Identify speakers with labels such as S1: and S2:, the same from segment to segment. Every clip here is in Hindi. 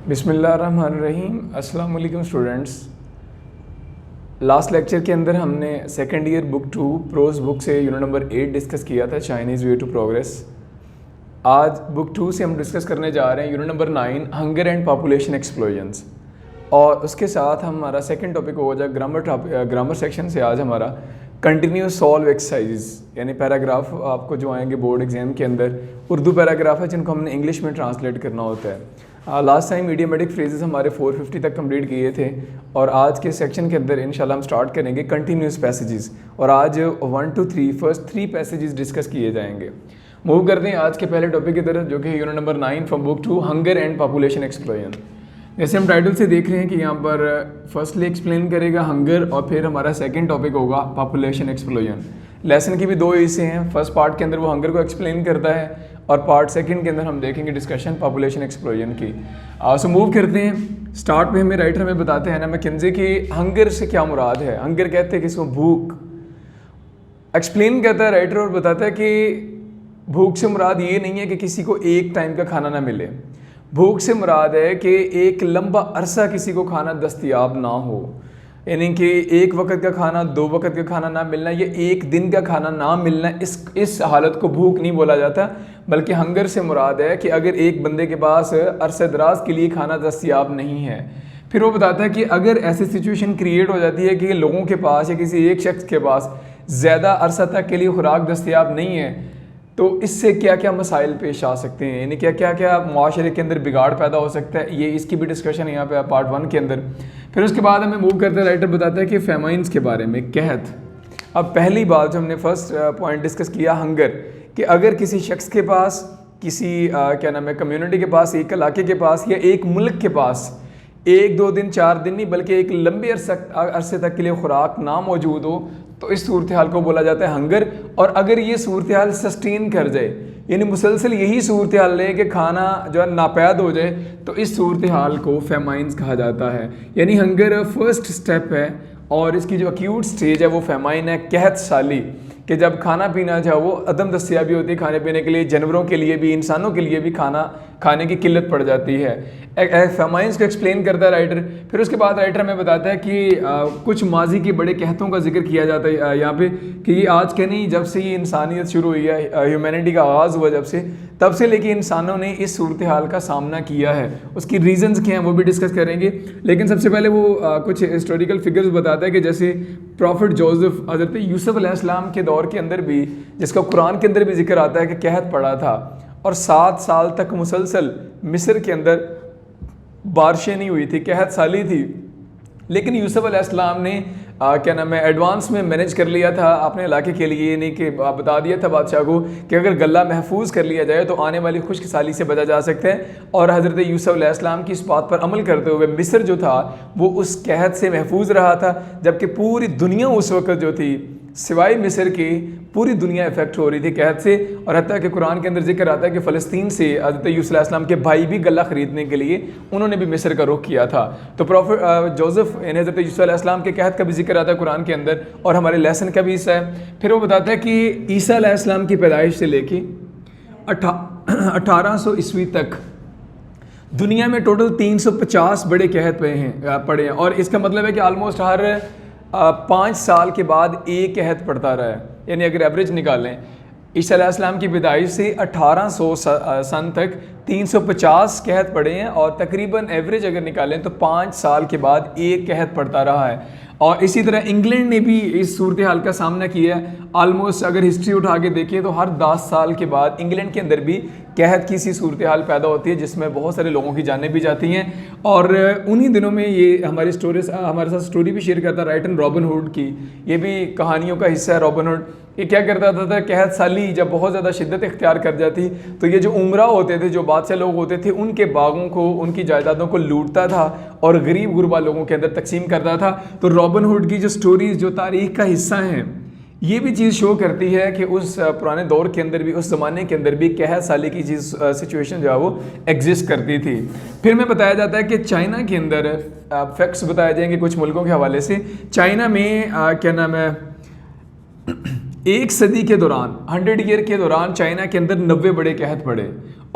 S1: बिस्मिल्लाहिर्रहमानिर्रहीम। अस्सलाम वालेकुम स्टूडेंट्स। लास्ट लेक्चर के अंदर हमने second year book 2 prose book से यूनिट नंबर 8 डिस्कस किया था, चाइनीज़ वे टू प्रोग्रेस। आज बुक 2 से हम डिस्कस करने जा रहे हैं unit number 9 hunger and population explosions, और उसके साथ हमारा सेकंड टॉपिक होगा ग्रामर सेक्शन से आज हमारा कंटिन्यूस सॉल्व एक्सरसाइजेस, यानी पैराग्राफ आपको जो आएंगे बोर्ड एग्जाम के अंदर, उर्दू पैराग्राफ है जिनको हमने इंग्लिश में ट्रांसलेट करना होता है। लास्ट टाइम मीडियमेटिक फ्रेजेस हमारे 450 तक कंप्लीट किए थे, और आज के सेक्शन के अंदर इंशाल्लाह हम स्टार्ट करेंगे कंटिन्यूस पैसेजेस, और आज 1 to 3 फर्स्ट 3 पैसेजेस डिस्कस किए जाएंगे। मूव करते हैं आज के पहले टॉपिक की तरफ, जो कि unit number 9 from book 2 hunger and population explosion. जैसे हम टाइटल से देख रहे हैं कि यहाँ पर फर्स्टली एक्सप्लेन करेगा हंगर, और फिर हमारा सेकंड टॉपिक होगा पॉपुलेशन एक्सप्लोजन। लेसन की भी 2 हिस्से हैं, फर्स्ट पार्ट के अंदर वो हंगर को एक्सप्लेन करता है, और पार्ट सेकंड के अंदर हम देखेंगे डिस्कशन पॉपुलेशन एक्सप्लोजन की। सो मूव करते हैं। स्टार्ट में हमें राइटर हमें बताते हैं ना मैकेंजी कि हंगर से क्या मुराद है। हंगर कहते हैं कि इसको भूख, एक्सप्लेन करता है राइटर और बताता है कि भूख से मुराद ये नहीं है कि किसी को एक टाइम का खाना ना मिले। भूख से मुराद है कि एक लंबा अरसा किसी को खाना दस्तयाब ना हो, यानी कि एक वक्त का खाना, 2 वक्त का खाना ना मिलना, या एक दिन का खाना ना मिलना, इस हालत को भूख नहीं बोला जाता, बल्कि हंगर से मुराद है कि अगर एक बंदे के पास अरसे दराज के लिए खाना दस्तयाब नहीं है। फिर वो बताता है कि अगर ऐसी सिचुएशन क्रिएट हो जाती है कि लोगों के पास या किसी एक शख्स के पास ज़्यादा अरसा तक के लिए खुराक दस्तयाब नहीं है, तो इससे क्या क्या मसाइल पेश आ सकते हैं, यानी क्या क्या क्या माशरे के अंदर बिगाड़ पैदा हो सकता है। ये इसकी भी डिस्कशन है यहाँ पे पार्ट 1 के अंदर। फिर उसके बाद हमें मूव करते हैं, राइटर बताता है कि फेमाइन्स के बारे में, कहत। अब पहली बात जो हमने फर्स्ट पॉइंट डिस्कस किया हंगर, कि अगर किसी शख्स के पास, किसी क्या नाम है, कम्युनिटी के पास, एक इलाके के पास या एक मुल्क के पास 1-2 दिन 4 दिन नहीं बल्कि एक लंबे अरसे तक के लिए खुराक ना मौजूद हो, तो इस सूरत हाल को बोला जाता है हंगर। और अगर ये सूरत हाल सस्टेन कर जाए, यानी मुसलसल यही सूरत हाल रहे कि खाना जो है नापैद हो जाए, तो इस सूरत हाल को फेमाइन्स कहा जाता है। यानी हंगर फर्स्ट स्टेप है, और इसकी जो एक्यूट स्टेज है वो फेमाइन है, कहत साली, कि जब खाना पीना जो है वो अदम दस्तयाबी होती है खाने पीने के लिए, जानवरों के लिए भी इंसानों के लिए भी खाना खाने की किल्लत पड़ जाती है। फेमाइन्स को एक्सप्लेन करता है राइटर। फिर उसके बाद राइटर हमें बताता है कि कुछ माजी के बड़े कहतों का जिक्र किया जाता है यहाँ पे, कि ये आज के नहीं, जब से ये इंसानियत शुरू हुई है, ह्यूमैनिटी का आगाज़ हुआ जब से, तब से लेके इंसानों ने इस सूरत हाल का सामना किया है। उसकी रीजंस क्या हैं वो भी डिस्कस करेंगे, लेकिन सबसे पहले वो कुछ हिस्टोरिकल फिगर्स बताता है कि जैसे प्रॉफिट जोसेफ, हज़रत यूसुफ अलैहिस्सलाम के दौर के अंदर भी, जिसका कुरान के अंदर भी जिक्र आता है कि कहत पड़ा था, और 7 साल तक मुसलसल मिस्र के अंदर बारिशें नहीं हुई थी, कहत साली थी। लेकिन यूसुफ अलैहिस्सलाम ने क्या नाम है, एडवांस में मैनेज कर लिया था अपने इलाके के लिए, नहीं कि बता दिया था बादशाह को कि अगर गला महफूज कर लिया जाए तो आने वाली खुश्क साली से बचा जा सकता है। और हज़रत यूसुफ अलैहिस्सलाम की इस बात पर अमल करते हुए मिस्र जो था वो उस कहत से महफूज रहा था, जबकि पूरी दुनिया उस वक्त जो थी सिवाय मिस्र की पूरी दुनिया इफेक्ट हो रही थी कहत से। और हत्ता कि कुरान के अंदर जिक्र आता है कि फ़लस्तीन से हज़रत यूसुफ अलैहिस्सलाम के भाई भी गला ख़रीदने के लिए उन्होंने भी मिस्र का रुख किया था। तो प्रॉफिट जोसेफ यानी हज़रत यूसुफ अलैहिस्सलाम के कहत का भी जिक्र आता है कुरान के अंदर, और हमारे लेसन का भी हिस्सा है। फिर वो बताता है कि ईसा अलैहिस्सलाम की पैदाइश से लेके 1800 ईस्वी तक दुनिया में टोटल 350 बड़े कहत पड़े हैं, और इसका मतलब है कि आलमोस्ट हर 5 साल के बाद एक कहत पड़ता रहा है। यानी अगर एवरेज निकालें, ईसा अलैहिस्सलाम की पैदाइश से 1800 सन तक 350 कहत पड़े हैं, और तकरीबन एवरेज अगर निकालें तो 5 साल के बाद एक कहत पड़ता रहा है। और इसी तरह इंग्लैंड ने भी इस सूरत हाल का सामना किया है। आलमोस्ट अगर हिस्ट्री उठा के देखें तो हर 10 साल के बाद इंग्लैंड के अंदर भी कहत की सी सूरत हाल पैदा होती है, जिसमें बहुत सारे लोगों की जानें भी जाती हैं। और उन्हीं दिनों में ये हमारे साथ स्टोरी भी शेयर करता राइटर रॉबिन हुड की, ये भी कहानियों का हिस्सा है। रॉबिन हुड ये क्या करता था कहत साली जब बहुत ज़्यादा शिद्दत इख्तियार कर जाती, तो ये जो उमरा होते थे, जो बादशाह लोग होते थे, उनके बागों को, उनकी जायदादों को लूटता था और गरीब गुरबा लोगों के अंदर तकसीम करता था। तो रॉबिन हुड की जो स्टोरीज जो तारीख़ का हिस्सा हैं, ये भी चीज़ शो करती है कि उस पुराने दौर के अंदर भी, उस ज़माने के अंदर भी कहत साली की चीज़ सिचुएशन जो है वो एग्जिस्ट करती थी। फिर में बताया जाता है कि चाइना के अंदर फैक्ट्स बताए जाएंगे कुछ मुल्कों के हवाले से। चाइना में क्या नाम है, 1 सदी के दौरान, 100 ईयर के दौरान चाइना के अंदर 90 बड़े कहत पड़े,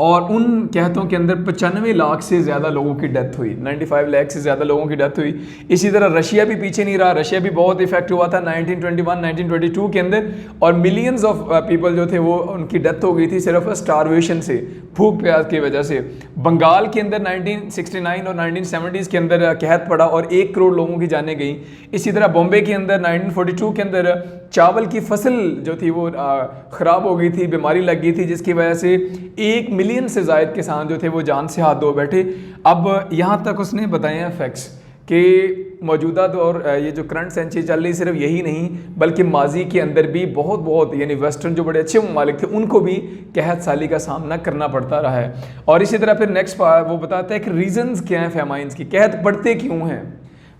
S1: और उन कहतों के अंदर 95 लाख से ज़्यादा लोगों की डेथ हुई, 95 लाख से ज़्यादा लोगों की डेथ हुई। इसी तरह रशिया भी पीछे नहीं रहा, रशिया भी बहुत इफेक्ट हुआ था 1921 1922 के अंदर, और मिलियंस ऑफ पीपल जो थे वो उनकी डेथ हो गई थी सिर्फ स्टारवेशन से, भूख प्यास की वजह से। बंगाल के अंदर 1969 और 1970s के अंदर कहत पड़ा और 1 करोड़ लोगों की जानें गई। इसी तरह बॉम्बे के अंदर 1942 के अंदर चावल की फसल जो थी वो ख़राब हो गई थी, बीमारी लग गई थी, जिसकी वजह से 1 मिलियन से ज़ायद किसान जो थे वो जान से हाथ धो बैठे। अब यहाँ तक उसने बताए हैं फैक्ट्स कि मौजूदा दौर ये जो करंट सेंचुरी चल रही सिर्फ यही नहीं बल्कि माजी के अंदर भी बहुत यानी वेस्टर्न जो बड़े अच्छे ममालिक थे उनको भी कहत साली का सामना करना पड़ता रहा है। और इसी तरह फिर नेक्स्ट वो बताता है कि रीजंस क्या हैं फेमाइंस की, कहत पड़ते क्यों हैं।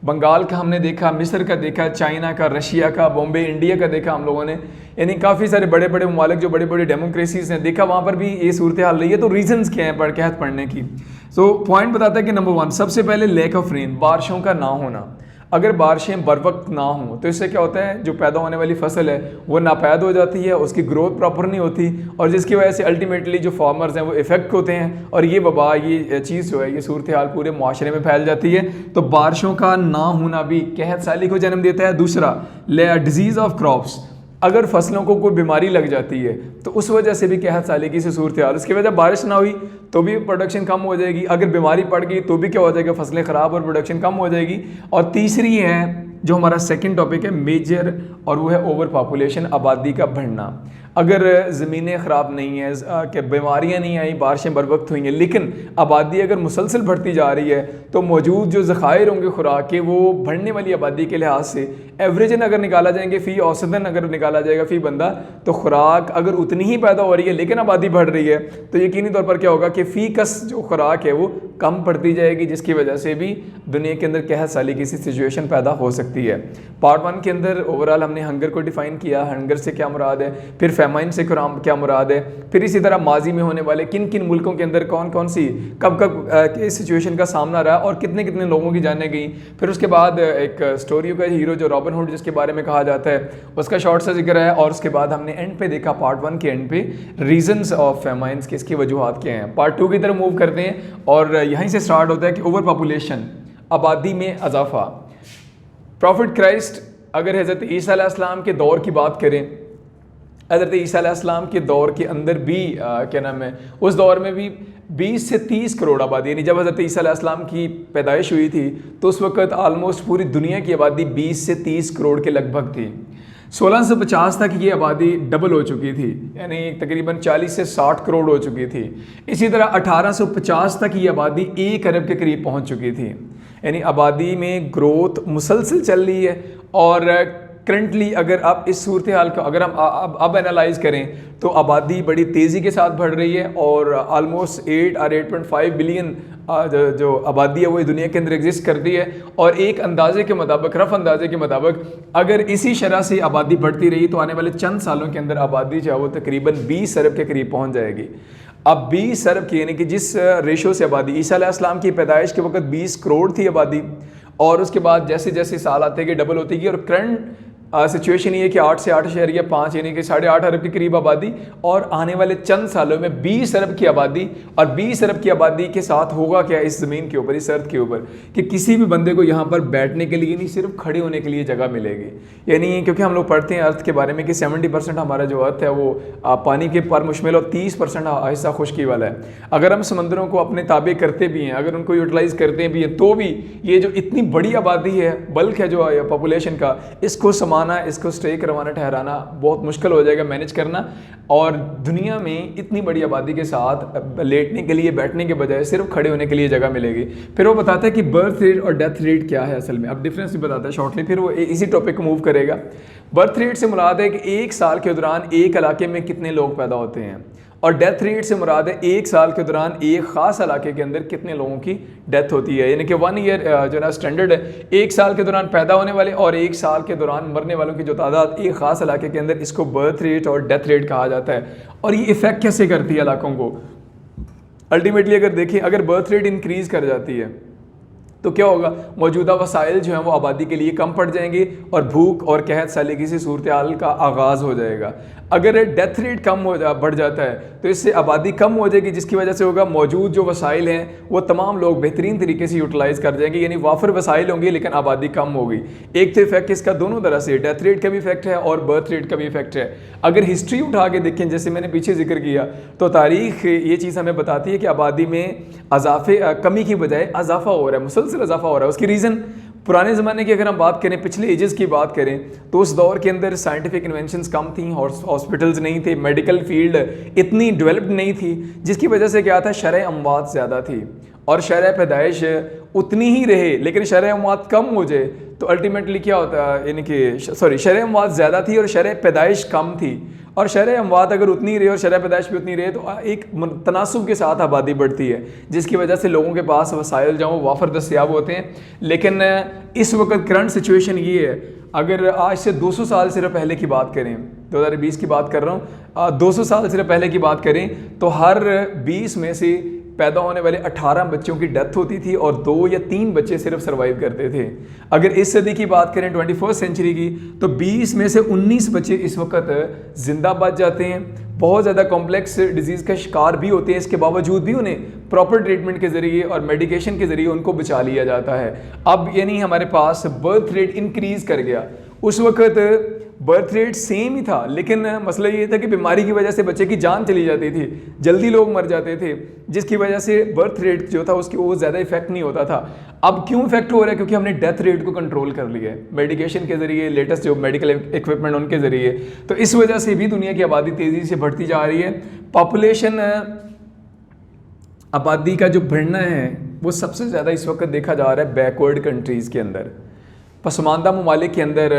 S1: बंगाल का हमने देखा, मिस्र का देखा, चाइना का, रशिया का, बॉम्बे इंडिया का देखा हम लोगों ने, यानी काफ़ी सारे बड़े बड़े ममालिक जो बड़ी बड़ी डेमोक्रेसीज हैं देखा, वहाँ पर भी ये सूरत हाल रही है। तो रीजंस क्या हैं कहत पढ़ने की। सो पॉइंट बताता है कि नंबर 1 सबसे पहले लैक ऑफ रेन, बारिशों का ना होना। अगर बारिशें बर वक्त ना हों तो इससे क्या होता है, जो पैदा होने वाली फसल है वो नापैद हो जाती है, उसकी ग्रोथ प्रॉपर नहीं होती, और जिसकी वजह से अल्टीमेटली जो फार्मर्स हैं वो इफेक्ट होते हैं, और ये वबा, ये चीज़ जो है, ये सूरत हाल पूरे माशरे में फैल जाती है। तो बारिशों का ना होना भी कहत साली को जन्म देता है। दूसरा, डिजीज़ ऑफ क्रॉप्स, अगर फसलों को कोई बीमारी लग जाती है तो उस वजह से भी कहत साली की सूरत हाल, उसकी वजह बारिश ना हुई तो भी प्रोडक्शन कम हो जाएगी, अगर बीमारी पड़ गई तो भी क्या हो जाएगा, फसलें ख़राब और प्रोडक्शन कम हो जाएगी। और तीसरी है जो हमारा सेकंड टॉपिक है मेजर, और वो है ओवर पॉपुलेशन, आबादी का बढ़ना। अगर ज़मीनें ख़राब नहीं हैं, कि बीमारियां नहीं आई, बारिशें बर वक्त हुई हैं, लेकिन आबादी अगर मुसलसल बढ़ती जा रही है तो मौजूद जो ज़खायर होंगे खुराक के वो बढ़ने वाली आबादी के लिहाज से एवरेजन अगर निकाला जाएंगे, फ़ी औसतन अगर निकाला जाएगा फ़ी बंदा, तो खुराक अगर उतनी ही पैदा हो रही है लेकिन आबादी बढ़ रही है तो यकीनी तौर पर क्या होगा कि फ़ी कस जो खुराक है वो कम पड़ती जाएगी, जिसकी वजह से भी दुनिया के अंदर कहत साली की सिचुएशन पैदा हो सकती है। पार्ट 1 के अंदर ओवरऑल हमने हंगर को डिफ़ाइन किया, हंगर से क्या मुराद है, फिर फेमाइन से क्या मुराद है, फिर इसी तरह माजी में होने वाले किन किन मुल्कों के अंदर कौन कौन सी कब कब इस सिचुएशन का सामना रहा और कितने कितने लोगों की जानें गई। फिर उसके बाद एक स्टोरी का हीरो जो रॉबिन हुड जिसके बारे में कहा जाता है उसका शॉर्ट सा जिक्र है, और उसके बाद हमने एंड पे देखा पार्ट 1 के एंड पे रीजंस ऑफ फेमाइंस के, इसकी वजूहात क्या हैं। पार्ट 2 की तरफ मूव करते हैं और यहीं से स्टार्ट होता है कि ओवर पॉपुलेशन, आबादी में इजाफा। प्रॉफिट क्राइस्ट अगर हज़रत ईसा अलैहिस्सलाम के दौर की बात करें, हज़रत ईसा अलैहिस्सलाम के दौर के अंदर भी क्या नाम है, उस दौर में भी 20 से 30 करोड़ आबादी, यानी जब हज़रत ईसा अलैहिस्सलाम की पैदाइश हुई थी तो उस वक़्त आलमोस्ट पूरी दुनिया की आबादी 20 से 30 करोड़ के लगभग थी। 1650 तक ये आबादी डबल हो चुकी थी, यानी तकरीबन 40 से 60 करोड़ हो चुकी थी। इसी तरह 1850 तक ये आबादी 1 अरब के करीब पहुंच चुकी थी, यानी आबादी में ग्रोथ मुसलसल चल रही है। और करंटली अगर आप इस सूरत हाल का अगर हम अब एनालाइज करें तो आबादी बड़ी तेज़ी के साथ बढ़ रही है और आलमोस्ट 8 और 8.5 बिलियन जो आबादी है वो दुनिया के अंदर एग्जिस्ट करती है। और एक अंदाजे के मुताबिक, रफ अंदाजे के मुताबिक, अगर इसी शरह से आबादी बढ़ती रही तो आने वाले चंद सालों के अंदर आबादी जो है वो तकरीबन 20 अरब के करीब पहुंच जाएगी। अब 20 अरब की, यानी कि जिस रेशो से आबादी ईसा अलैहिस्सलाम की पैदाइश के वक्त 20 करोड़ थी आबादी, और उसके बाद जैसे जैसे साल आते गए डबल होती गई, और करंट सिचुएशन ये कि 8 से 8.5 यानी कि 8.5 अरब के करीब आबादी, और आने वाले चंद सालों में 20 अरब की आबादी। और 20 अरब की आबादी के साथ होगा क्या इस ज़मीन के ऊपर, इस अर्थ के ऊपर, कि किसी भी बंदे को यहाँ पर बैठने के लिए नहीं, सिर्फ खड़े होने के लिए जगह मिलेगी। यानी क्योंकि हम लोग पढ़ते हैं अर्थ के बारे में कि 70% हमारा जो अर्थ है वो पानी के पर मुश्तमिल और 30% हिस्सा खुश्की वाला है। अगर हम समंदरों को अपने ताबे करते भी हैं, अगर उनको यूटिलाइज़ करते भी हैं, तो भी ये जो इतनी बड़ी आबादी है, बल्क है जो पॉपुलेशन का, इसको इसको स्टे करवाना, ठहराना बहुत मुश्किल हो जाएगा, मैनेज करना। और दुनिया में इतनी बड़ी आबादी के साथ लेटने के लिए, बैठने के बजाय सिर्फ खड़े होने के लिए जगह मिलेगी। फिर वो बताता है कि बर्थ रेट और डेथ रेट क्या है असल में, अब डिफरेंस भी बताता है शॉर्टली, फिर वो इसी टॉपिक को मूव करेगा। बर्थ रेट से मुराद है कि 1 साल के दौरान एक इलाके में कितने लोग पैदा होते हैं, और डेथ रेट से मुराद है 1 साल के दौरान एक ख़ास इलाके के अंदर कितने लोगों की डेथ होती है। यानी कि 1 ईयर जो ना स्टैंडर्ड है, 1 साल के दौरान पैदा होने वाले और 1 साल के दौरान मरने वालों की जो तादाद एक ख़ास इलाके के अंदर, इसको बर्थ रेट और डेथ रेट कहा जाता है। और ये इफ़ेक्ट कैसे करती है इलाकों को, अल्टीमेटली अगर देखें, अगर बर्थ रेट इंक्रीज़ कर जाती है तो क्या होगा, मौजूदा वसाइल जो हैं वो आबादी के लिए कम पड़ जाएंगे और भूख और कहत सालिकी सी सूरत हाल का आगाज़ हो जाएगा। अगर डेथ रेट बढ़ जाता है तो इससे आबादी कम हो जाएगी, जिसकी वजह से होगा मौजूद जो वसाइल हैं वो तमाम लोग बेहतरीन तरीके से यूटिलाइज़ कर जाएंगे, यानी वाफर वसाइल होंगे लेकिन आबादी कम होगी। एक तो इफेक्ट इसका दोनों तरह से, डेथ रेट का भी इफेक्ट है और बर्थ रेट का भी इफेक्ट है। अगर हिस्ट्री उठा के देखें, जैसे मैंने पीछे जिक्र किया, तो तारीख ये चीज़ हमें बताती है कि आबादी में कमी की बजाय इजाफा हो रहा है, मुसलसल इजाफा हो रहा है। उसकी रीज़न, पुराने ज़माने की अगर हम बात करें, पिछले एजेस की बात करें, तो उस दौर के अंदर साइंटिफिक इन्वेंशंस कम थी, हॉस्पिटल्स नहीं थे, मेडिकल फील्ड इतनी डेवलप्ड नहीं थी, जिसकी वजह से क्या था, शरह अमवात ज़्यादा थी और शरह पैदाइश उतनी ही रहे, लेकिन शरह अमवात कम हो जाए तो अल्टीमेटली क्या होता है, यानी कि शरह अमवात ज़्यादा थी और शरह पैदाइश कम थी। और शरह अमवात अगर उतनी रहे और शरह पैदाइश भी उतनी रहे तो एक तनासुब के साथ आबादी बढ़ती है, जिसकी वजह से लोगों के पास वसाइल जो वो वाफर दस्तयाब होते हैं। लेकिन इस वक्त करंट सिचुएशन ये है, अगर आज से 200 साल सिर्फ पहले की बात करें, 2020 की बात कर रहा हूँ, 200 साल सिर्फ पहले की बात करें तो हर 20 में से पैदा होने वाले 18 बच्चों की डेथ होती थी और 2 या 3 बच्चे सिर्फ सर्वाइव करते थे। अगर इस सदी की बात करें 21st सेंचुरी की, तो 20 में से 19 बच्चे इस वक्त जिंदा बच जाते हैं। बहुत ज़्यादा कॉम्प्लेक्स डिजीज़ का शिकार भी होते हैं, इसके बावजूद भी उन्हें प्रॉपर ट्रीटमेंट के ज़रिए और मेडिकेशन के ज़रिए उनको बचा लिया जाता है। अब यानी हमारे पास बर्थ रेट इंक्रीज़ कर गया। उस वक्त बर्थ रेट सेम ही था, लेकिन मसला ये था कि बीमारी की वजह से बच्चे की जान चली जाती थी, जल्दी लोग मर जाते थे, जिसकी वजह से बर्थ रेट जो था उसकी वो ज़्यादा इफेक्ट नहीं होता था। अब क्यों इफेक्ट हो रहा है? क्योंकि हमने डेथ रेट को कंट्रोल कर लिया है मेडिकेशन के ज़रिए, लेटेस्ट जो मेडिकल इक्विपमेंट उनके ज़रिए। तो इस वजह से भी दुनिया की आबादी तेज़ी से बढ़ती जा रही है। पॉपुलेशन, आबादी का जो बढ़ना है वो सबसे ज़्यादा इस वक्त देखा जा रहा है बैकवर्ड कंट्रीज़ के अंदर। पसमानदा ममालिक के अंदर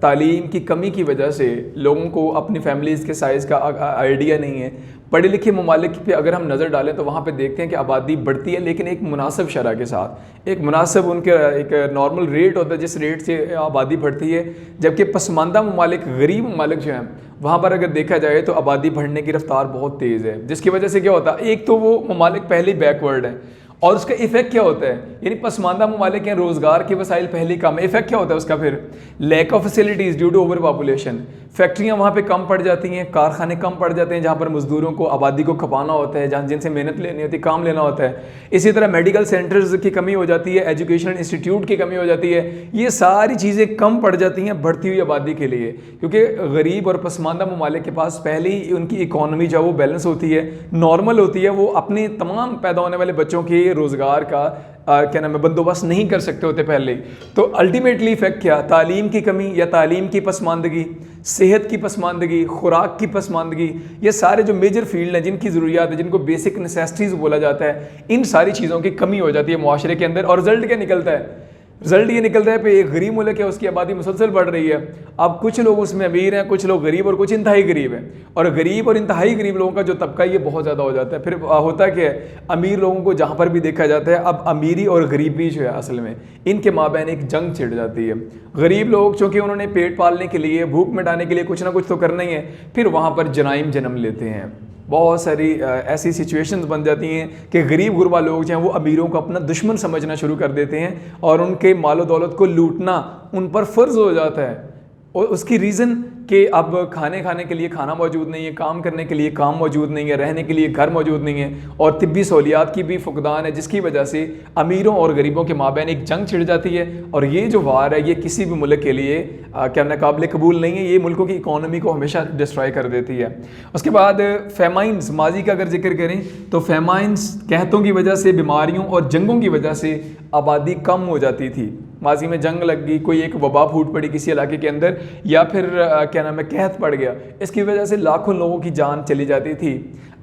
S1: तालीम की कमी की वजह से लोगों को अपनी फैमिलीज़ के साइज़ का आइडिया नहीं है। पढ़े लिखे ममालिक पे अगर हम नज़र डालें तो वहाँ पे देखते हैं कि आबादी बढ़ती है, लेकिन एक मुनासिब शरह के साथ, एक मुनासिब उनके एक नॉर्मल रेट होता है जिस रेट से आबादी बढ़ती है। जबकि पसमानदा ममालिक, गरीब ममालिक जो हैं, वहाँ पर अगर देखा जाए तो आबादी बढ़ने की रफ्तार बहुत तेज़ है, जिसकी वजह से क्या होता है, एक तो वो ममालिक पहले ही बैकवर्ड हैं और उसका इफेक्ट क्या होता है, यानी पसमानदा ममालिक हैं, रोज़गार के वसाइल पहले कम है, इफेक्ट क्या होता है उसका, फिर lack of facilities due to over population. फैक्ट्रियाँ वहाँ पे कम पड़ जाती हैं, कारखाने कम पड़ जाते हैं जहाँ पर मजदूरों को, आबादी को खपाना होता है, जहाँ जिनसे मेहनत लेनी होती है, काम लेना होता है। इसी तरह मेडिकल सेंटर्स की कमी हो जाती है, एजुकेशनल इंस्टीट्यूट की कमी हो जाती है। ये सारी चीज़ें कम पड़ जाती हैं बढ़ती हुई आबादी के लिए, क्योंकि गरीब और पसमानदा ममालिक के पास पहले ही उनकी इकॉनमी जो है वो बैलेंस होती है, नॉर्मल होती है, वो अपने तमाम पैदा होने वाले बच्चों के रोज़गार का क्या नाम है बंदोबस्त नहीं कर सकते होते पहले। तो अल्टीमेटली इफेक्ट क्या, तालीम की कमी या तालीम की पसमानदगी, सेहत की पसमानदगी, खुराक की पसमानदगी, ये सारे जो मेजर फील्ड हैं जिनकी ज़रूरियात है, जिनको बेसिक नेसेसिटीज़ बोला जाता है, इन सारी चीज़ों की कमी हो जाती है मुआशरे के अंदर। और रिजल्ट क्या निकलता है? रिजल्ट ये निकलता है कि एक गरीब मुल्क है, उसकी आबादी मुसलसल बढ़ रही है। अब कुछ लोग उसमें अमीर हैं, कुछ लोग गरीब और कुछ इंतहाई गरीब हैं, और गरीब और इंतहाई गरीब लोगों का जो तबका ये बहुत ज़्यादा हो जाता है। फिर होता क्या है, अमीर लोगों को जहाँ पर भी देखा जाता है, अब अमीरी और गरीबी जो है असल में इनके माबैन एक जंग छिड़ जाती है। गरीब लोग चूँकि उन्होंने पेट पालने के लिए, भूख मिटाने के लिए कुछ ना कुछ तो करना ही है, फिर वहाँ पर जराइम जन्म लेते हैं। बहुत सारी ऐसी सिचुएशंस बन जाती हैं कि गरीब गुरबा लोग जो हैं वो अमीरों को अपना दुश्मन समझना शुरू कर देते हैं और उनके मालो दौलत को लूटना उन पर फ़र्ज़ हो जाता है। और उसकी रीज़न कि अब खाने के लिए खाना मौजूद नहीं है, काम करने के लिए काम मौजूद नहीं है, रहने के लिए घर मौजूद नहीं है, और तिब्बी सहूलियात की भी फुकदान है, जिसकी वजह से अमीरों और गरीबों के माबैन एक जंग छिड़ जाती है। और ये जो वार है ये किसी भी मुल्क के लिए क्या नाकाबिल कबूल नहीं है, ये मुल्कों की इकॉनमी को हमेशा डिस्ट्रॉय कर देती है। उसके बाद फेमाइंस, माजी का अगर जिक्र करें तो फेमाइंस कहतों की वजह से, बीमारियों और जंगों की वजह से आबादी कम हो जाती थी। माजी में जंग लग गई, कोई एक वबा फूट पड़ी किसी इलाके के अंदर, या फिर क्या नाम है कहत पड़ गया, इसकी वजह से लाखों लोगों की जान चली जाती थी।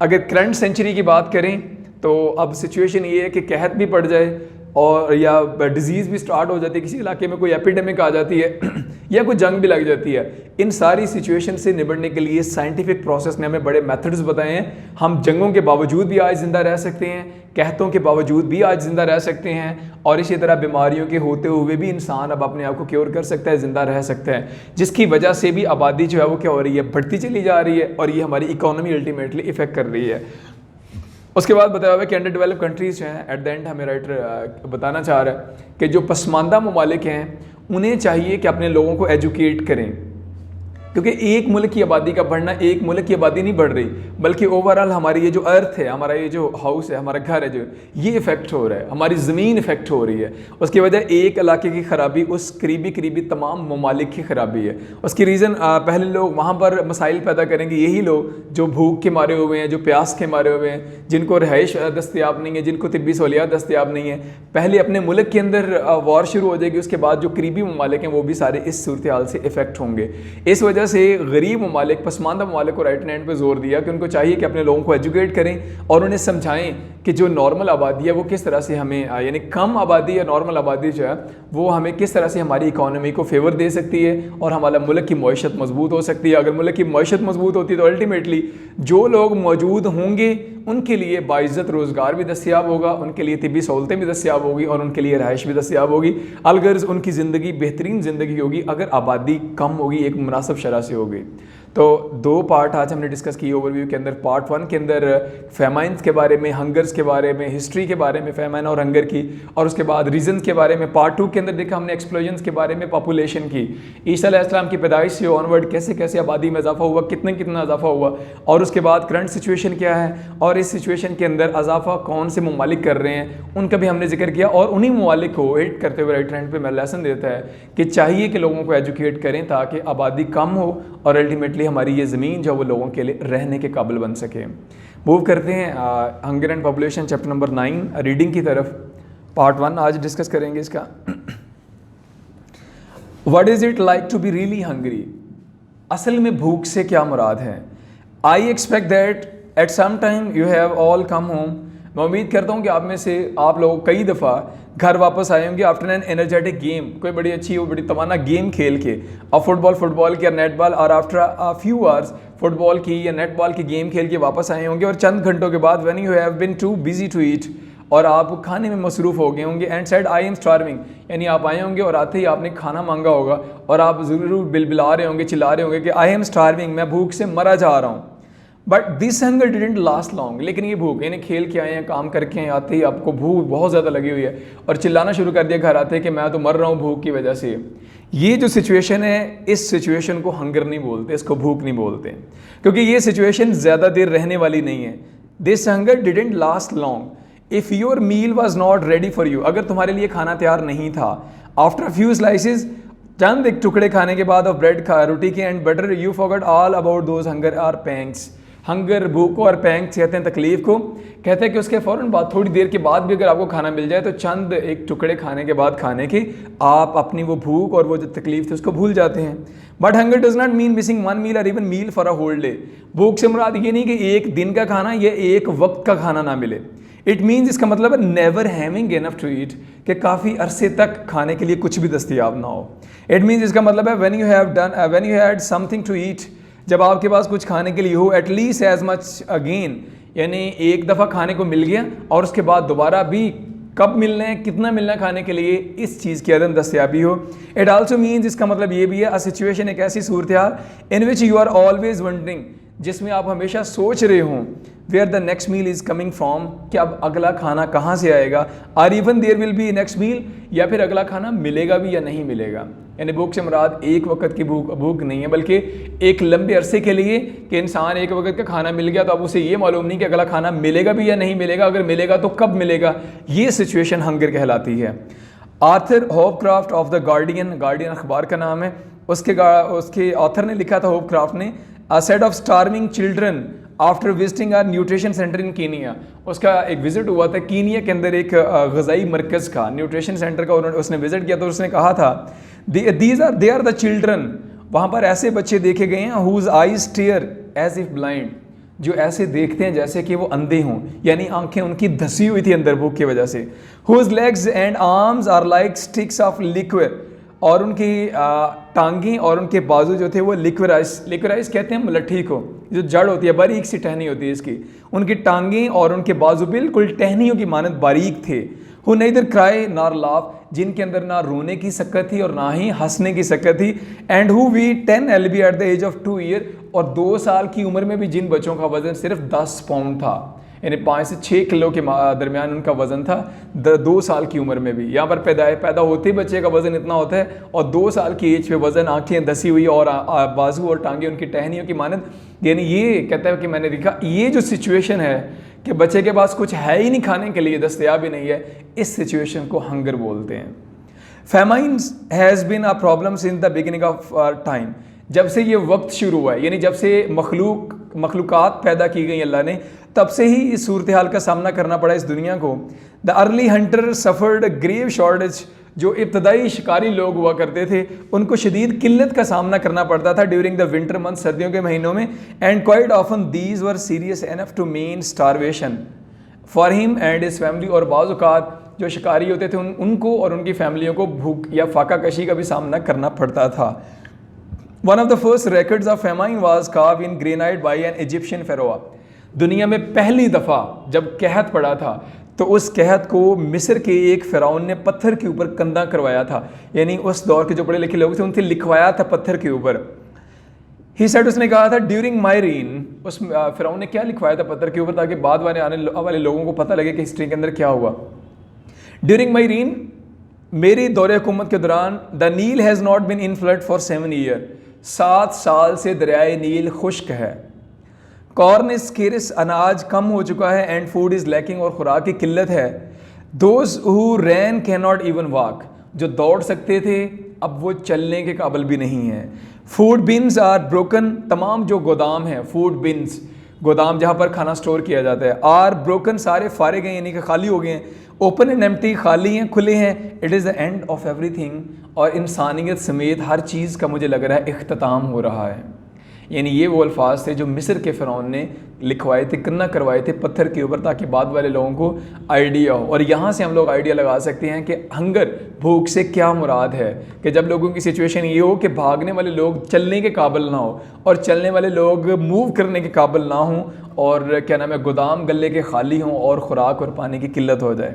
S1: अगर करंट सेंचुरी की बात करें तो अब सिचुएशन ये है कि कहत भी पड़ जाए और या डिजीज़ भी स्टार्ट हो जाती है, किसी इलाके में कोई एपिडेमिक आ जाती है या कोई जंग भी लग जाती है। इन सारी सिचुएशन से निपटने के लिए साइंटिफिक प्रोसेस ने हमें बड़े मेथड्स बताए हैं। हम जंगों के बावजूद भी आज ज़िंदा रह सकते हैं, कहतों के बावजूद भी आज ज़िंदा रह सकते हैं, और इसी तरह बीमारियों के होते हुए भी इंसान अब अपने आप को क्योर कर सकता है, ज़िंदा रह सकता है, जिसकी वजह से भी आबादी जो है वो क्या हो रही है, बढ़ती चली जा रही है, और ये हमारी इकॉनमी अल्टीमेटली इफ़ेक्ट कर रही है। उसके बाद बताया हुआ है कि अंडर डेवलप कंट्रीज़ हैं, एट द एंड हमें राइटर बताना चाह रहा है कि जो पसमानदा ममालिक हैं उन्हें चाहिए कि अपने लोगों को एजुकेट करें, क्योंकि एक मुल्क की आबादी का बढ़ना, एक मुल्क की आबादी नहीं बढ़ रही, बल्कि ओवरऑल हमारी ये जो अर्थ है, हमारा ये जो हाउस है, हमारा घर है, जो ये इफ़ेक्ट हो रहा है, हमारी ज़मीन इफ़ेक्ट हो रही है। उसकी वजह एक इलाके की ख़राबी उस करीबी तमाम ममालिक की ख़राबी है। उसकी रीज़न पहले लोग वहाँ पर मसाइल पैदा करेंगे, यही लोग जो भूख के मारे हुए हैं, जो प्यास के मारे हुए हैं, जिनको रहाइश दस्तियाब नहीं है, जिनको तिब्बी सहूलियात दस्तियाब नहीं है। पहले अपने मुल्क के अंदर वॉर शुरू हो जाएगी, उसके बाद जो करीबी ममालिक हैं वो भी सारे इस सूरत हाल से इफ़ेक्ट होंगे। इस वजह से गरीब ममालिक, पसमानदा ममालिक को राइट हैंड पे जोर दिया कि उनको चाहिए कि अपने लोगों को एजुकेट करें और उन्हें समझाएं कि जो नॉर्मल आबादी है वो किस तरह से हमें, यानी कम आबादी या नॉर्मल आबादी जो है वो हमें किस तरह से हमारी इकॉनमी को फेवर दे सकती है और हमारा मुल्क की मईशत मजबूत हो सकती है। अगर मुल्क की मईशत मजबूत होती है तो अल्टीमेटली जो लोग मौजूद होंगे उनके लिए बाइज़्ज़त रोज़गार भी दस्तियाब होगा, उनके लिए तिब्बी सहूलतें भी दस्तियाब होगी और उनके लिए रहाइश भी दस्तियाब होगी। अलगर्ज उनकी ज़िंदगी बेहतरीन ज़िंदगी होगी अगर आबादी कम होगी, एक मुनासिब शरह से होगी। तो दो पार्ट आज हमने डिस्कस किए ओवरव्यू के अंदर। पार्ट 1 के अंदर फेमाइन्स के बारे में, हंगर्स के बारे में, हिस्ट्री के बारे में फेमाइन और हंगर की, और उसके बाद रीजन के बारे में। पार्ट 2 के अंदर देखा हमने एक्सप्लोजन्स के बारे में, पॉपुलेशन की, ईसा अलैहिस्सलाम की पैदाइश से ऑनवर्ड कैसे कैसे आबादी में इजाफा हुआ, कितना इजाफा हुआ, और उसके बाद करंट सिचुएशन क्या है और इस सिचुएशन के अंदर इजाफा कौन से ममालिक कर रहे हैं उनका भी हमने जिक्र किया। और उन्हीं ममालिक को हिट करते हुए राइट हैंड पे मैं लेसन देता है कि चाहिए कि लोगों को एजुकेट करें ताकि आबादी कम हो और अल्टीमेटली हमारी ये ज़मीन जो वो लोगों के लिए रहने के काबिल बन सके। मूव करते हैं hunger and population chapter number 9 reading की तरफ। पार्ट 1 आज डिस्कस करेंगे इसका। What is it like to be really hungry? असल में भूख से क्या मुराद है? I expect that at some time you have all come home. मैं उम्मीद करता हूँ कि आप में से आप लोग कई दफ़ा घर वापस आए होंगे आफ्टर एन एनर्जेटिक गेम, कोई बड़ी अच्छी वो बड़ी तवाना गेम खेल के, अब फुटबॉल की या नेटबॉल, और after a few hours football की या नेटबॉल की गेम खेल के वापस आए होंगे और चंद घंटों के बाद when you have been too busy to eat, और आप खाने में मसरूफ़ हो गए होंगे, and said I am starving, यानी आप आए होंगे और आते ही आपने खाना मांगा होगा और आप ज़रूर बिलबिला रहे होंगे, चिल्ला रहे होंगे कि आई एम स्टार्विंग, मैं भूख से मरा जा रहा हूँ। But this hunger didn't last long. लेकिन ये भूख, यानी खेल के आए हैं, काम करके आए, आते ही आपको भूख बहुत ज़्यादा लगी हुई है और चिल्लाना शुरू कर दिया घर आते कि मैं तो मर रहा हूँ भूख की वजह से। ये जो सिचुएशन है, इस सिचुएशन को हंगर नहीं बोलते, इसको भूख नहीं बोलते, क्योंकि ये सिचुएशन ज़्यादा देर रहने वाली नहीं है। This hunger didn't last long if your meal was not ready for you. अगर तुम्हारे लिए खाना तैयार नहीं था, आफ्टर फ्यू स्लाइसिस, चंद एक टुकड़े खाने के बाद ऑफ ब्रेड खा रोटी के and butter, you forgot all about those hunger are pangs. Hunger, भूख को और पैंग्स कहते हैं तकलीफ़ को। कहते हैं कि उसके फ़ौरन बाद, थोड़ी देर के बाद भी अगर आपको खाना मिल जाए तो चंद एक टुकड़े खाने के बाद खाने की आप अपनी वो भूख और वो जो तकलीफ थी उसको भूल जाते हैं। But hunger does not mean missing one meal और even meal for a whole day. भूख से मुराद ये नहीं कि एक दिन का खाना या एक वक्त का खाना ना मिले। इट मीन्स, इसका मतलब है never having enough to eat, कि काफ़ी अरसे तक खाने के लिए कुछ भी दस्तियाब ना हो। इट मीन्स, इसका मतलब है when you had something to eat, जब आपके पास कुछ खाने के लिए हो, एटलीस्ट एज मच अगेन, यानी एक दफ़ा खाने को मिल गया और उसके बाद दोबारा भी कब मिलना है, कितना मिलना है खाने के लिए, इस चीज़ की अदम दस्तियाबी हो। इट आल्सो मीन्स, इसका मतलब ये भी है, अ सिचुएशन, एक ऐसी सूरत हाल in which you are always wondering, जिसमें आप हमेशा सोच रहे हों, where the next meal is coming from, कि अब अगला खाना कहाँ से आएगा, और even there will be next meal, या फिर अगला खाना मिलेगा भी या नहीं मिलेगा। यानी भूख से मुराद एक वक्त की भूख नहीं है, बल्कि एक लंबे अरसे के लिए, कि इंसान एक वक्त का खाना मिल गया तो अब उसे ये मालूम नहीं कि अगला खाना मिलेगा भी या नहीं मिलेगा, अगर मिलेगा तो कब मिलेगा। ये सिचुएशन हंगर कहलाती है। आर्थर होपक्राफ्ट ऑफ द गार्डियन अखबार का नाम है, उसके ऑथर ने लिखा था, होपक्राफ्ट ने, a set of starving children after visiting are nutrition centre in Kenya. उसका एक विज़िट हुआ था कीनिया के अंदर, एक ग़ज़ाई मरकज़ का, न्यूट्रिशन सेंटर का उसने विज़िट किया, तो उसने कहा था दे आर द चिल्ड्रन, वहाँ पर ऐसे बच्चे देखे गए हैं, whose eyes stare as if blind, जो ऐसे देखते हैं जैसे कि वो अंधे हों, यानी आंखें उनकी धसी हुई थी अंदर भूख की वजह से। Whose legs and arms are like sticks of liquid, और उनकी टांगें और उनके बाजू जो थे वो लिक्वराइज कहते हैं लट्ठी को, जो जड़ होती है, बारीक सी टहनी होती है इसकी, उनकी टांगें और उनके बाजू बिल्कुल टहनियों की मानद बारीक थे। Who neither cry nor laugh, जिनके अंदर ना रोने की सकत थी और ना ही हंसने की सकत थी। And who weigh 10 LB at the age of 2 year, और 2 साल की उम्र में भी जिन बच्चों का वजन सिर्फ 10 पाउंड था। यानी 5 से 6 किलो के दरमियान उनका वज़न था 2 साल की उम्र में भी। यहाँ पर पैदा होते ही बच्चे का वज़न इतना होता है और 2 साल की एज पे वज़न, आंखें धसी हुई और बाजू और टांगे उनकी टहनियों की मानद। यानी ये कहता है कि मैंने देखा ये जो सिचुएशन है कि बच्चे के पास कुछ है ही नहीं, खाने के लिए दस्तयाब ही नहीं है, इस सिचुएशन को हंगर बोलते हैं। Famine has been a problem since the beginning of time, जब से ये वक्त शुरू हुआ है, यानी जब से मखलूक़ात पैदा की गई अल्लाह ने, तब से ही इस सूरत हाल का सामना करना पड़ा इस दुनिया को। The early hunter suffered grave shortage, जो इब्तदाई शिकारी लोग हुआ करते थे उनको शदीद किल्लत का सामना करना पड़ता था ड्यूरिंग द विंटर मंथ, सर्दियों के महीनों में। And quite often these were serious enough to mean starvation for him and his family, और बाज़ औक़ात जो शिकारी होते थे उनको और उनकी फैमिलियों को भूख या फाका कशी का भी सामना करना पड़ता था। One of the first records of famine was carved in granite by an Egyptian pharaoh। दुनिया में पहली दफ़ा जब कहत पड़ा था तो उस कहत को मिस्र के एक फ़िरौन ने पत्थर के ऊपर कंधा करवाया था, यानी उस दौर के जो पढ़े लिखे लोग थे उनसे लिखवाया था पत्थर के ऊपर। ही सेड, उसने कहा था ड्यूरिंग माई रीन, उस फ़िरौन ने क्या लिखवाया था पत्थर के ऊपर, ताकि बाद वाले आने वाले लोगों को पता लगे कि हिस्ट्री के अंदर क्या हुआ। ड्यूरिंग माई रीन, मेरी दौरे हुकूमत के दौरान, the Nile has not been in flood for 7 year, 7 साल से दरियाए नील खुश्क है। कॉर्न इज स्केर्स, अनाज कम हो चुका है। एंड फूड इज़ लैकिंग, और खुराक की किल्लत है। Those who ran can not even walk, जो दौड़ सकते थे अब वो चलने के काबिल भी नहीं है। फूड बिन्स आर ब्रोकन, तमाम जो गोदाम हैं, फूड बिन्स गोदाम जहाँ पर खाना स्टोर किया जाता है, आर ब्रोकन, सारे फारिग हैं यानी कि खाली हो गए हैं। ओपन एंड एम्प्टी, खाली हैं, खुले हैं। It is the end of everything, और इंसानियत समेत हर चीज़ का मुझे लग रहा है इख्तिताम हो रहा है। यानी ये वो अल्फाज थे जो मिस्र के फ़िरौन ने लिखवाए थे, कन्ना करवाए थे पत्थर के ऊपर, ताकि बाद वाले लोगों को आइडिया हो। और यहाँ से हम लोग आइडिया लगा सकते हैं कि हंगर, भूख से क्या मुराद है, कि जब लोगों की सिचुएशन ये हो कि भागने वाले लोग चलने के काबिल ना हो और चलने वाले लोग मूव करने के काबिल ना हों, और क्या नाम है, गोदाम गले के खाली हों और ख़ुराक और पानी की किल्लत हो जाए।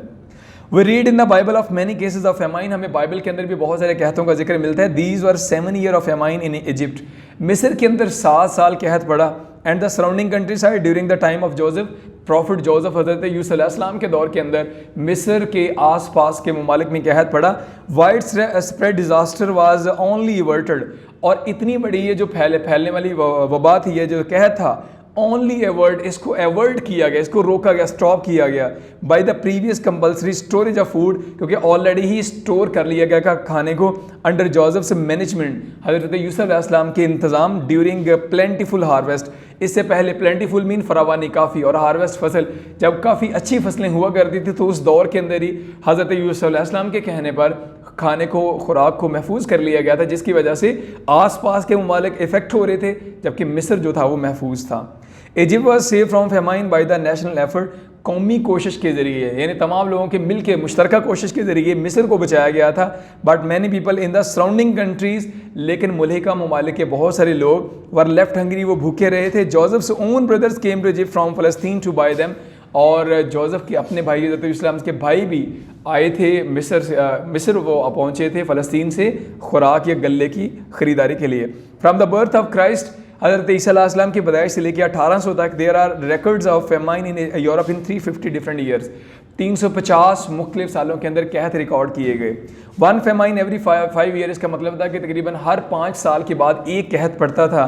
S1: We read in the Bible of many cases of famine, हमें बाइबल के अंदर भी बहुत सारे कहतों का जिक्र मिलता है। These were 7 year of famine in Egypt, मिस्र के अंदर 7 साल कहत पड़ा। And the surrounding country side during the time of Joseph, profit Joseph हज़रत यूसुफ अलैहिस्सलाम के दौर के अंदर मिस्र के आस पास के ममालिक में कहत पड़ा। Wide spread disaster was only averted, और इतनी बड़ी ये जो फैलने वाली वबा थी, ये जो कहत था, ओनली एवर्ड, इसको एवर्ड किया गया, इसको रोका गया, स्टॉप किया गया by the previous compulsory storage of food, क्योंकि ऑलरेडी ही स्टोर कर लिया गया खाने को अंडर जोसेफ्स मैनेजमेंट, हज़रत यूसुफ अलैहिस्सलाम के इंतज़ाम ड्यूरिंग प्लेंटीफुल हार्वेस्ट। इससे पहले प्लेंटीफुल मीन फरावानी, काफ़ी, और हार्वेस्ट फसल, जब काफ़ी अच्छी फसलें हुआ करती थी तो उस दौर के अंदर ही हज़रत यूसुफ अलैहिस्सलाम के कहने पर खाने को, खुराक को महफूज कर लिया गया था, जिसकी वजह से आस पास के ममालिक इफेक्ट हो रहे थे, जबकि मिस्र जो था वो महफूज था। Egypt was save from famine by the national effort, कौमी कोशिश के ज़रिए, यानी तमाम लोगों के मिल के मुश्तरका कोशिश के ज़रिए मिस्र को बचाया गया था। But many people in the surrounding countries, लेकिन मुल्हिका ममालिक के बहुत सारे लोग वर लेफ्ट हंगरी, वो भूखे रहे थे। Joseph's own brothers came to Egypt from फ़लस्तीन टू बाय देम, और जोसेफ के अपने भाई हज़रत यूसुफ के भाई भी आए थे मिस्र वो पहुँचे थे फ़लस्तीन से खुराक या गले की ख़रीदारी के लिए। From the birth of Christ, हज़रत ईसा अलैहिस्सलाम की पैदाइश से लेकर 1800 तक, there are records of famine in Europe in 350 different years, 350 मुख्तलिफ सालों के अंदर कहत रिकॉर्ड किए गए। 1 फेमाइन एवरी 5 ईयर, इसका मतलब था कि तकरीबन हर 5 साल के बाद एक कहत पड़ता था।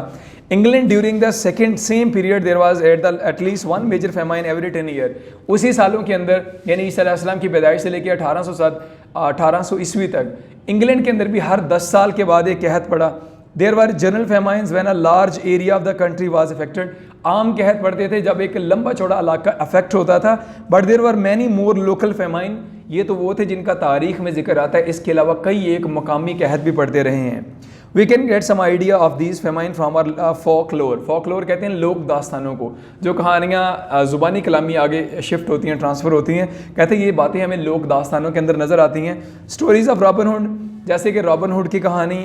S1: England during the second same period there was at least 1 major famine every 10 year, उसी सालों के अंदर, यानी ईसा अलैहिस्सलाम की पैदाइश से लेकर 1800 ईस्वी तक, इंग्लैंड के अंदर भी हर 10 साल के बाद एक कहत पड़ा। There were general famines when a large area of the country was affected, आम कहत पड़ते थे जब एक लंबा चौड़ा इलाका अफेक्ट होता था। But there were many more local famine, ये तो वो थे जिनका तारीख में जिक्र आता है, इसके अलावा कई एक मकामी कहत भी पड़ते रहे हैं। We can get some idea of these famine from our folklore, folklore कहते हैं लोक दास्तानों को, जो कहानियाँ ज़ुबानी कलामी आगे शिफ्ट होती हैं, ट्रांसफ़र होती हैं, कहते हैं ये बातें हमें लोक दास्तानों के अंदर नज़र आती हैं। स्टोरीज़ ऑफ रॉबिन हुड, जैसे कि रॉबिन हुड की कहानी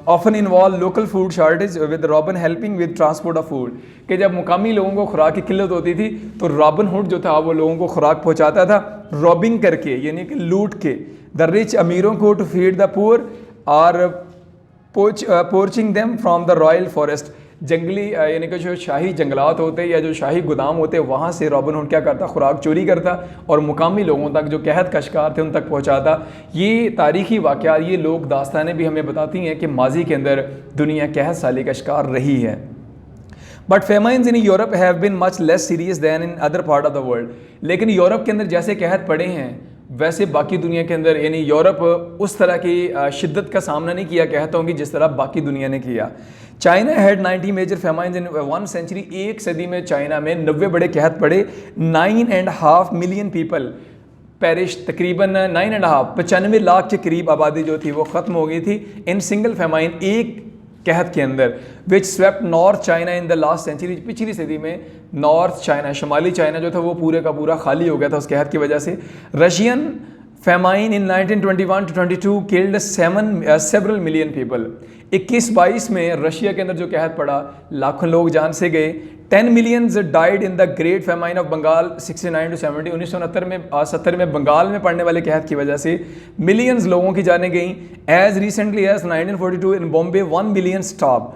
S1: often involve local food shortage with robin helping with transport of food, कि जब मुकामी लोगों को खुराक की किल्लत होती थी तो रॉबिन हुड जो था वो लोगों को खुराक पहुंचाता था, रॉबिंग करके, यानी कि लूट के। द रिच अमीरों को टू फीड द पुअर और poaching them from the royal forest, जंगली यानी कि जो शाही जंगलात होते या जो शाही गोदाम होते वहाँ से रॉबिन हुड क्या करता, खुराक चोरी करता और मुकामी लोगों तक जो कहत का शिकार थे उन तक पहुँचाता। ये तारीख़ी वाक़या, ये लोग दास्तानें भी हमें बताती हैं कि माजी के अंदर दुनिया कहत साली का शिकार रही है। But famines in Europe have been much less serious than in other part of the world. लेकिन यूरोप के अंदर जैसे कहत पड़े हैं वैसे बाकी दुनिया के अंदर यानी यूरोप उस तरह की शिद्दत का सामना नहीं किया कहता कि जिस तरह बाकी दुनिया ने किया। China had 90 major famines in 1 century. एक सदी में चाइना में 90 बड़े कहत पड़े। 9.5 मिलियन पीपल पेरिश, तकरीबन 9.5 95 लाख के करीब आबादी जो थी वो ख़त्म हो गई थी इन सिंगल फेमाइन, एक कहत के अंदर, which swept north China in the last century. पिछली सदी में नॉर्थ चाइना, शुमाली चाइना जो था वो पूरे का पूरा खाली हो गया था उस कहत की वजह से। रशियन फेमाइन इन 1921-22 किल्ड सेवरल मिलियन पीपल। 21-22 में रशिया के अंदर जो कहत पड़ा लाखों लोग जान से गए। 10 millions died in the great famine of Bengal 69-70। 1970 में बंगाल में पड़ने वाले कहत की वजह से मिलियंस लोगों की जानें गई। एज रिसेंटली एज 1942 इन बॉम्बे 1 मिलियन स्टार्व।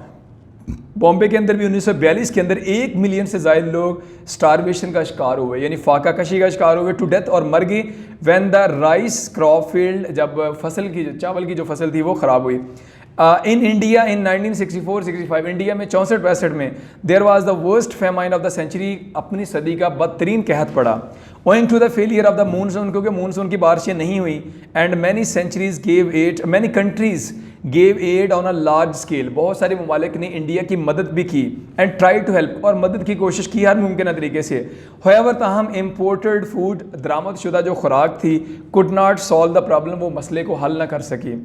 S1: बॉम्बे के अंदर भी 1942 के अंदर 1 मिलियन से ज़्यादा लोग स्टारवेशन का शिकार हुए यानी फाका कशी का शिकार हुए, टू डेथ, और मर गए when the rice crop field, जब फसल की चावल की जो फसल थी वो ख़राब हुई। इन इंडिया इन 1964-65 इंडिया में 64-65 में there was the worst famine of the century. अपनी सदी का बदतरीन कहत पड़ा owing to the failure of the monsoon, क्योंकि मूनसून की बारिशें नहीं हुई। And many countries gave aid on a large scale. बहुत सारे ममालिक ने इंडिया की मदद भी की एंड ट्राई टू हेल्प, और मदद की कोशिश की हर मुमकिन तरीके से। होएवर ताहम इम्पोर्टेड फूड, दरामद शुदा जो खुराक थी, could not solve the problem, वो मसले को हल न कर सकी।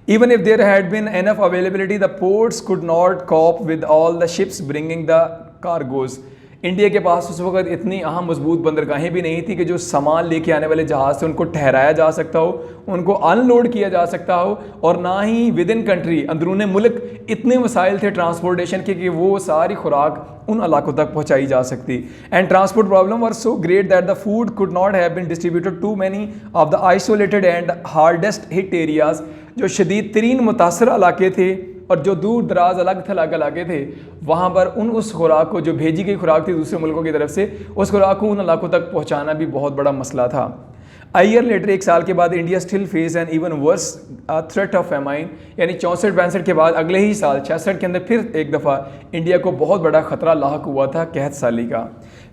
S1: Even if there had been enough availability, the ports could not cope with all the ships bringing the cargoes. India के पास उस वक्त इतनी अहम मजबूत बंदरगाहें भी नहीं थी कि जो सामान लेके आने वाले जहाज़ थे उनको ठहराया जा सकता हो, उनको अनलोड किया जा सकता हो, और ना ही विद इन कंट्री अंदरून मुल्क इतने वसाइल थे ट्रांसपोर्टेशन के कि वो सारी खुराक उन इलाकों तक पहुँचाई जा सकती। And transport problem were so great that the food could not have been distributed to many of the isolated and hardest hit areas. जो शदीद तरीन मुतासर इलाके थे और जो दूर दराज अलग थलग इलाके थे, वहाँ पर उस खुराक को, जो भेजी गई खुराक थी दूसरे मुल्कों की तरफ से, उस खुराक को उन इलाकों तक पहुँचाना भी बहुत बड़ा मसला था। अ ईयर लेटर, एक साल के बाद, India still face N even worse threat of famine. यानी 64-65 के बाद अगले ही साल 66 के अंदर फिर एक दफ़ा इंडिया को बहुत बड़ा ख़तरा लाहक हुआ था कहत साली का।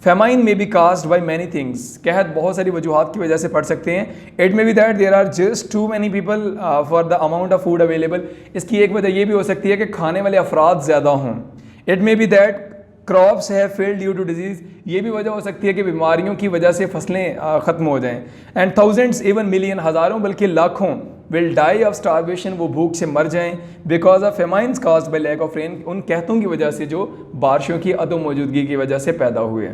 S1: Famine may be caused by many things. कहत बहुत सारी वजूहात की वजह से पढ़ सकते हैं। It may be that there are just too many people for the amount of food available. इसकी एक वजह ये भी हो सकती है कि खाने वाले अफराद ज़्यादा हों। It may be that crops have failed due to disease. ये भी वजह हो सकती है कि बीमारियों की वजह से फसलें ख़त्म हो जाएं। एंड थाउजेंड्स इवन मिलियन, हज़ारों बल्कि लाखों, विल डाई ऑफ स्टारवेशन, वो भूख से मर जाएं, because of famines caused by lack of rain, उन कहतों की वजह से जो बारिशों की अदम मौजूदगी की वजह से पैदा हुए।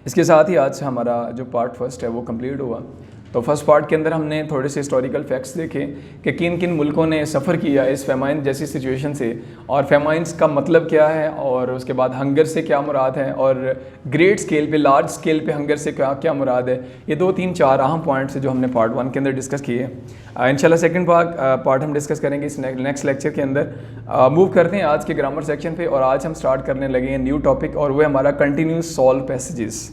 S1: इसके साथ ही आज हमारा जो पार्ट फर्स्ट है वो कंप्लीट हुआ। तो फर्स्ट पार्ट के अंदर हमने थोड़े से हिस्टोरिकल फैक्ट्स देखे कि किन किन मुल्कों ने सफ़र किया इस फेमाइन जैसी सिचुएशन से, और फेमाइंस का मतलब क्या है, और उसके बाद हंगर से क्या मुराद है, और ग्रेट स्केल पे, लार्ज स्केल पे हंगर से क्या क्या मुराद है। ये 2-3-4 अहम पॉइंट्स है जो हमने पार्ट 1 के अंदर डिस्कस किए। इंशाल्लाह सेकंड पार्ट हम डिस्कस करेंगे इस नेक्स्ट लेक्चर के अंदर। मूव करते हैं आज के ग्रामर सेक्शन पे, और आज हम स्टार्ट करने लगे हैं न्यू टॉपिक, और वो हमारा continuous solve passages.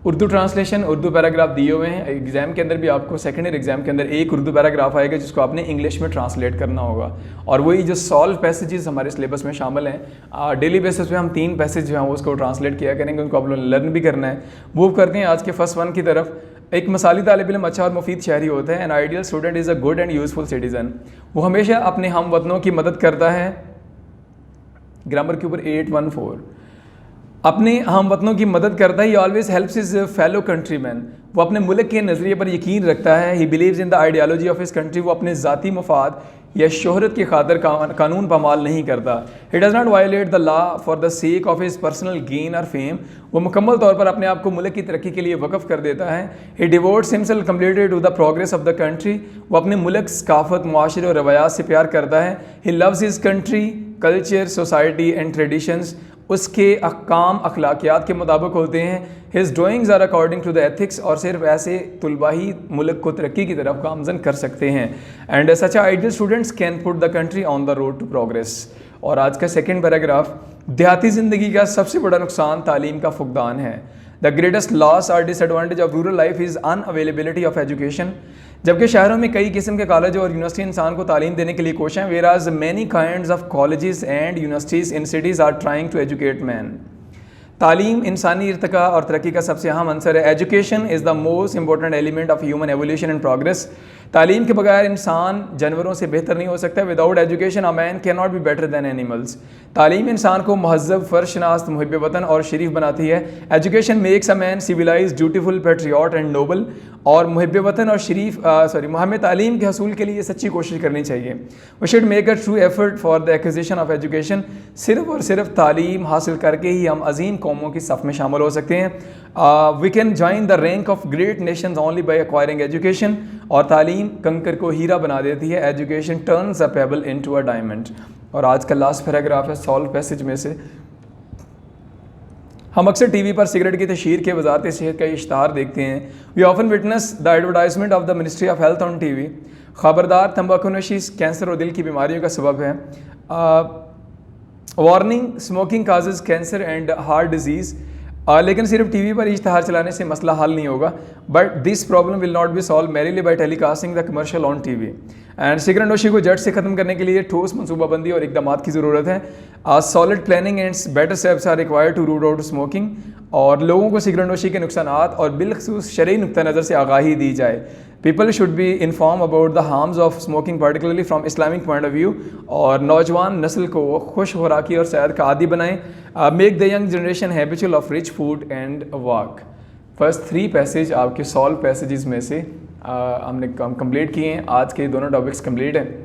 S1: Urdu translation, Urdu paragraph दिए हुए हैं। एग्ज़ाम के अंदर भी आपको सेकेंड ईयर एग्ज़ाम के अंदर एक उर्दू पैराग्राफ आएगा जिसको आपने इंग्लिश में ट्रांसलेट करना होगा, और वही जो सॉल्व पैसेजेस हमारे सिलेबस में शामिल हैं। डेली बेसिस पे हम 3 पैसेज जो हैं वो उसको ट्रांसलेट किया करेंगे, उनको आप लोग लर्न भी करना है। मूव करते हैं आज के फर्स्ट 1 की तरफ। एक मसाली तालिब इल्म अच्छा और मुफीद शहरी होता है। An ideal student is a good and useful citizen. वो हमेशा अपने हम वतनों की मदद करता है। ग्रामर के ऊपर 814 अपने हम वतनों की मदद करता है। ही always helps his fellow countryman. वो अपने मुल्क के नज़रिए पर यकीन रखता है। He believes in the ideology of his country. वो अपने ज़ाती मफाद या शोहरत की खातर कानून पामाल नहीं करता। He does not violate the law for the sake of his personal gain और फेम। वो मुकम्मल तौर पर अपने आप को मुल्क की तरक्की के लिए वक़फ़ कर देता है। He devotes himself completely to the progress of the country. वो अपने मुल्क, सकाफत, मुआशरे और रवायात से प्यार करता है। He loves his country, culture, society and traditions. उसके अहकाम अखलाकियात के मुताबिक होते हैं। His drawings are according to the ethics. और सिर्फ ऐसे तलबा ही मुल्क को तरक्की की तरफ गामजन कर सकते हैं। And such ideal students can put the country on the road to progress. और आज का सेकंड पैराग्राफ, देहाती ज़िंदगी का सबसे बड़ा नुकसान तालीम का फुकदान है। द ग्रेटेस्ट लॉस और disadvantage of rural life is unavailability of education. जबकि शहरों में कई किस्म के कॉलेज और यूनिवर्सिटी इंसान को तालीम देने के लिए कोश हैं, whereas many kinds of colleges and universities in cities are trying to educate man. तालीम इंसानी इर्तिका और तरक्की का सबसे अहम अंसर है। Education is the most important element of human evolution and progress. तालीम के बगैर इंसान जानवरों से बेहतर नहीं हो सकता। Without education a man can not be better than animals. तालीम इंसान को महज़ब, फ़र्शनास, मुहिब वतन और शरीफ बनाती है। Education makes a man civilise, beautiful, patriot and noble. और मुहिब वतन और हमें तालीम के हसूल के लिए सच्ची कोशिश करनी चाहिए। We should make a true effort for the acquisition of education. सिर्फ और सिर्फ तालीम हासिल करके ही हम अजीम कौमों की सफ़ में शामिल हो सकते हैं। We can join the rank of great nations only by acquiring education. और तालीम कंकर को हीरा बना देती है। Education turns a pebble into a diamond. और आज का लास्ट पैराग्राफ है सॉल्व पैसेज में से। हम अक्सर टीवी पर सिगरेट की तशहीर के वजारत सेहत का इश्तहार देखते हैं। We often witness the advertisement of the ministry of health on TV. खबरदार, तंबाकूनोशी कैंसर और दिल की बीमारियों का सबब है। Warning, smoking causes cancer and heart disease. लेकिन सिर्फ टीवी पर इश्तहार चलाने से मसला हल नहीं होगा। But this problem will not be solved merely by telecasting the commercial on TV. And cigarette नोशी को जड़ से ख़त्म करने के लिए ठोस मनसूबाबंदी और इकदाम की ज़रूरत है। Solid planning and better steps are required to root out smoking. और लोगों को सिगरेट नोशी के नुकसानात और बिलखसूस शरई नुक्ता नज़र से आगाही दी जाए। People should be inform about the harms of smoking particularly from Islamic point of view. और नौजवान नस्ल को खुश खुराकी और सैर का आदी बनाएं। Make the young generation habitual of rich food and walk. First 3 passage आपके सॉल्व पैसेजेस में से हमने कंप्लीट किए हैं। आज के दोनों टॉपिक्स कंप्लीट हैं।